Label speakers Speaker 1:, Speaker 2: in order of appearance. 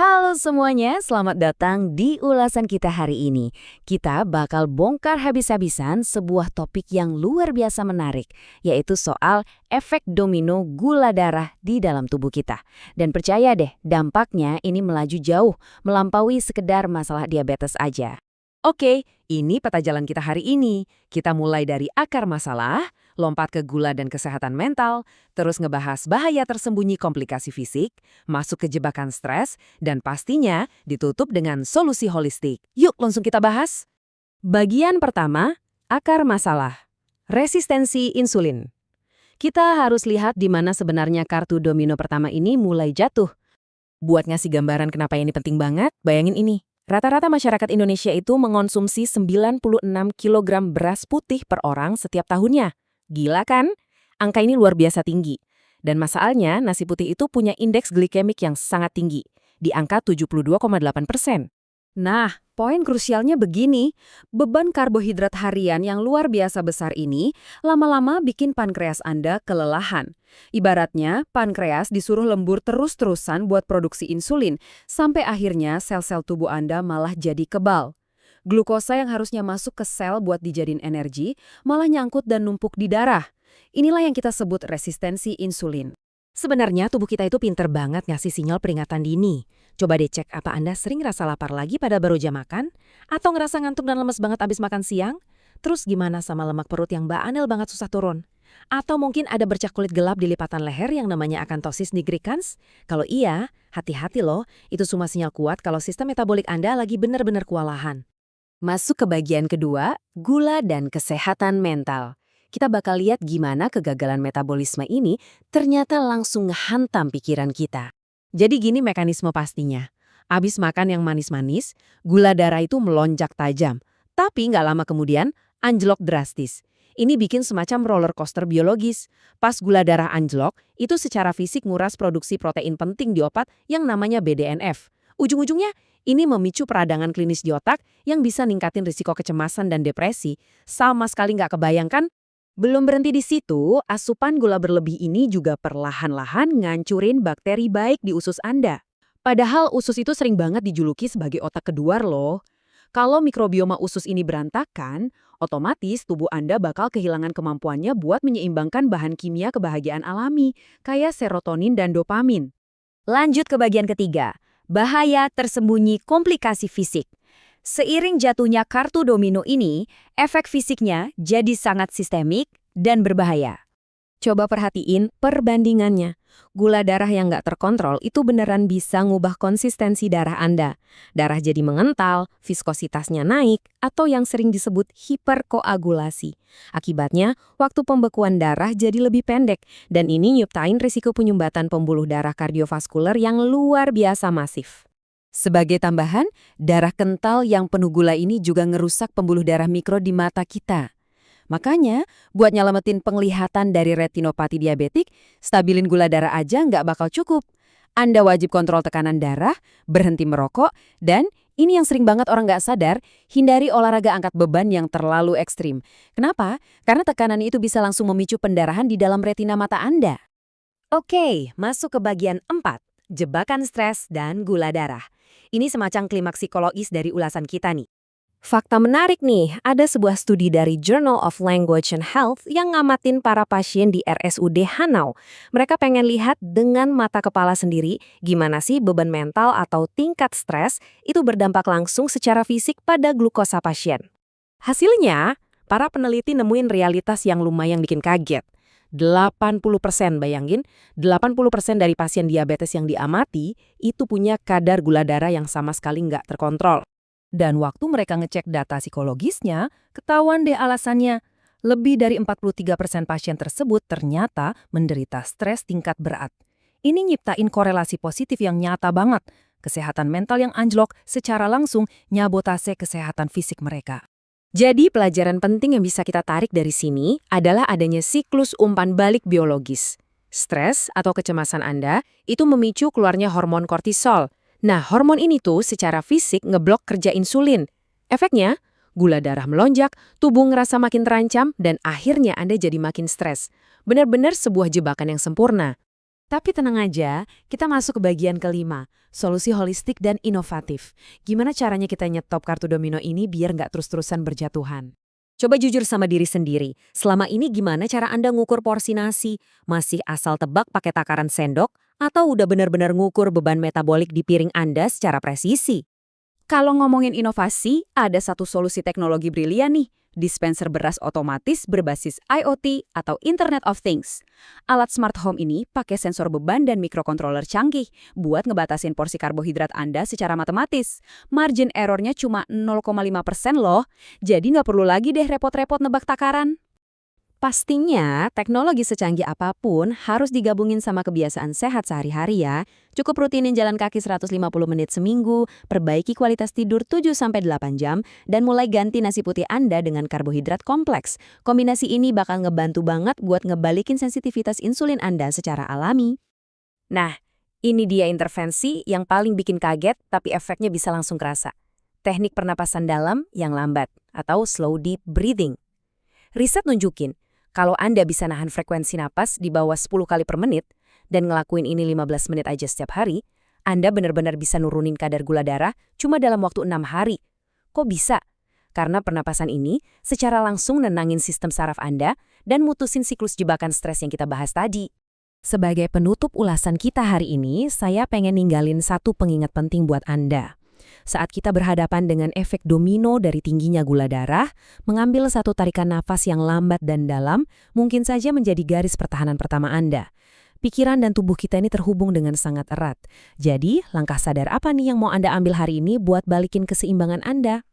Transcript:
Speaker 1: Halo semuanya, selamat datang di ulasan kita hari ini. Kita bakal bongkar habis-habisan sebuah topik yang luar biasa menarik, yaitu soal efek domino gula darah di dalam tubuh kita. Dan percaya deh, dampaknya ini melaju jauh, melampaui sekedar masalah diabetes aja. Oke, ini peta jalan kita hari ini. Kita mulai dari akar masalah, lompat ke gula dan kesehatan mental, terus ngebahas bahaya tersembunyi komplikasi fisik, masuk ke jebakan stres, dan pastinya ditutup dengan solusi holistik. Yuk langsung kita bahas. Bagian pertama, akar masalah. Resistensi insulin. Kita harus lihat di mana sebenarnya kartu domino pertama ini mulai jatuh. Buat ngasih gambaran kenapa ini penting banget, bayangin ini. Rata-rata masyarakat Indonesia itu mengonsumsi 96 kg beras putih per orang setiap tahunnya. Gila kan? Angka ini luar biasa tinggi. Dan masalahnya, nasi putih itu punya indeks glikemik yang sangat tinggi, di angka 72,8%. Nah, poin krusialnya begini, beban karbohidrat harian yang luar biasa besar ini lama-lama bikin pankreas Anda kelelahan. Ibaratnya, pankreas disuruh lembur terus-terusan buat produksi insulin, sampai akhirnya sel-sel tubuh Anda malah jadi kebal. Glukosa yang harusnya masuk ke sel buat dijadiin energi, malah nyangkut dan numpuk di darah. Inilah yang kita sebut resistensi insulin. Sebenarnya tubuh kita itu pinter banget ngasih sinyal peringatan dini. Coba deh cek apa Anda sering rasa lapar lagi pada baru jam makan? Atau ngerasa ngantuk dan lemes banget abis makan siang? Terus gimana sama lemak perut yang banel banget susah turun? Atau mungkin ada bercak kulit gelap di lipatan leher yang namanya akanthosis nigricans? Kalau iya, hati-hati loh, itu semua sinyal kuat kalau sistem metabolik Anda lagi benar-benar kewalahan. Masuk ke bagian kedua, gula dan kesehatan mental. Kita bakal lihat gimana kegagalan metabolisme ini ternyata langsung ngehantam pikiran kita. Jadi gini mekanisme pastinya. Abis makan yang manis-manis, gula darah itu melonjak tajam. Tapi nggak lama kemudian, anjlok drastis. Ini bikin semacam roller coaster biologis. Pas gula darah anjlok, itu secara fisik nguras produksi protein penting di otot yang namanya BDNF. Ujung-ujungnya, ini memicu peradangan klinis di otak yang bisa ningkatin risiko kecemasan dan depresi. Sama sekali nggak kebayangkan. Belum berhenti di situ, asupan gula berlebih ini juga perlahan-lahan ngancurin bakteri baik di usus Anda. Padahal usus itu sering banget dijuluki sebagai otak kedua loh. Kalau mikrobioma usus ini berantakan, otomatis tubuh Anda bakal kehilangan kemampuannya buat menyeimbangkan bahan kimia kebahagiaan alami, kayak serotonin dan dopamin. Lanjut ke bagian ketiga, bahaya tersembunyi komplikasi fisik. Seiring jatuhnya kartu domino ini, efek fisiknya jadi sangat sistemik dan berbahaya. Coba perhatiin perbandingannya. Gula darah yang nggak terkontrol itu beneran bisa ngubah konsistensi darah Anda. Darah jadi mengental, viskositasnya naik, atau yang sering disebut hiperkoagulasi. Akibatnya, waktu pembekuan darah jadi lebih pendek, dan ini nyiptain risiko penyumbatan pembuluh darah kardiovaskuler yang luar biasa masif. Sebagai tambahan, darah kental yang penuh gula ini juga ngerusak pembuluh darah mikro di mata kita. Makanya, buat nyelamatin penglihatan dari retinopati diabetik, stabilin gula darah aja nggak bakal cukup. Anda wajib kontrol tekanan darah, berhenti merokok, dan ini yang sering banget orang nggak sadar, hindari olahraga angkat beban yang terlalu ekstrim. Kenapa? Karena tekanan itu bisa langsung memicu pendarahan di dalam retina mata Anda. Oke, masuk ke bagian 4, jebakan stres dan gula darah. Ini semacam klimaks psikologis dari ulasan kita nih. Fakta menarik nih, ada sebuah studi dari Journal of Language and Health yang ngamatin para pasien di RSUD Hanau. Mereka pengen lihat dengan mata kepala sendiri gimana sih beban mental atau tingkat stres itu berdampak langsung secara fisik pada glukosa pasien. Hasilnya, para peneliti nemuin realitas yang lumayan bikin kaget. 80%, bayangin, 80% dari pasien diabetes yang diamati itu punya kadar gula darah yang sama sekali nggak terkontrol. Dan waktu mereka ngecek data psikologisnya, ketahuan deh alasannya. Lebih dari 43% pasien tersebut ternyata menderita stres tingkat berat. Ini nyiptain korelasi positif yang nyata banget. Kesehatan mental yang anjlok secara langsung nyabotase kesehatan fisik mereka. Jadi pelajaran penting yang bisa kita tarik dari sini adalah adanya siklus umpan balik biologis. Stres atau kecemasan Anda itu memicu keluarnya hormon kortisol. Nah, hormon ini tuh secara fisik ngeblok kerja insulin. Efeknya, gula darah melonjak, tubuh ngerasa makin terancam, dan akhirnya Anda jadi makin stres. Benar-benar sebuah jebakan yang sempurna.
Speaker 2: Tapi tenang aja, kita masuk ke bagian kelima, solusi holistik dan inovatif. Gimana caranya kita nyetop kartu domino ini biar nggak terus-terusan berjatuhan?
Speaker 3: Coba jujur sama diri sendiri. Selama ini gimana cara Anda ngukur porsi nasi? Masih asal tebak pakai takaran sendok? Atau udah benar-benar ngukur beban metabolik di piring Anda secara presisi?
Speaker 1: Kalau ngomongin inovasi, ada satu solusi teknologi brilian nih, dispenser beras otomatis berbasis IoT atau Internet of Things. Alat smart home ini pakai sensor beban dan mikrokontroler canggih buat ngebatasin porsi karbohidrat Anda secara matematis. Margin errornya cuma 0,5% loh, jadi nggak perlu lagi deh repot-repot nebak takaran.
Speaker 3: Pastinya, teknologi secanggih apapun harus digabungin sama kebiasaan sehat sehari-hari ya. Cukup rutinin jalan kaki 150 menit seminggu, perbaiki kualitas tidur 7-8 jam, dan mulai ganti nasi putih Anda dengan karbohidrat kompleks. Kombinasi ini bakal ngebantu banget buat ngebalikin sensitivitas insulin Anda secara alami.
Speaker 1: Nah, ini dia intervensi yang paling bikin kaget tapi efeknya bisa langsung kerasa. Teknik pernapasan dalam yang lambat atau slow deep breathing. Riset nunjukin, kalau Anda bisa nahan frekuensi napas di bawah 10 kali per menit dan ngelakuin ini 15 menit aja setiap hari, Anda benar-benar bisa nurunin kadar gula darah cuma dalam waktu 6 hari. Kok bisa? Karena pernapasan ini secara langsung nenangin sistem saraf Anda dan mutusin siklus jebakan stres yang kita bahas tadi.
Speaker 2: Sebagai penutup ulasan kita hari ini, saya pengen ninggalin satu pengingat penting buat Anda. Saat kita berhadapan dengan efek domino dari tingginya gula darah, mengambil satu tarikan nafas yang lambat dan dalam mungkin saja menjadi garis pertahanan pertama Anda. Pikiran dan tubuh kita ini terhubung dengan sangat erat. Jadi, langkah sadar apa nih yang mau Anda ambil hari ini buat balikin keseimbangan Anda?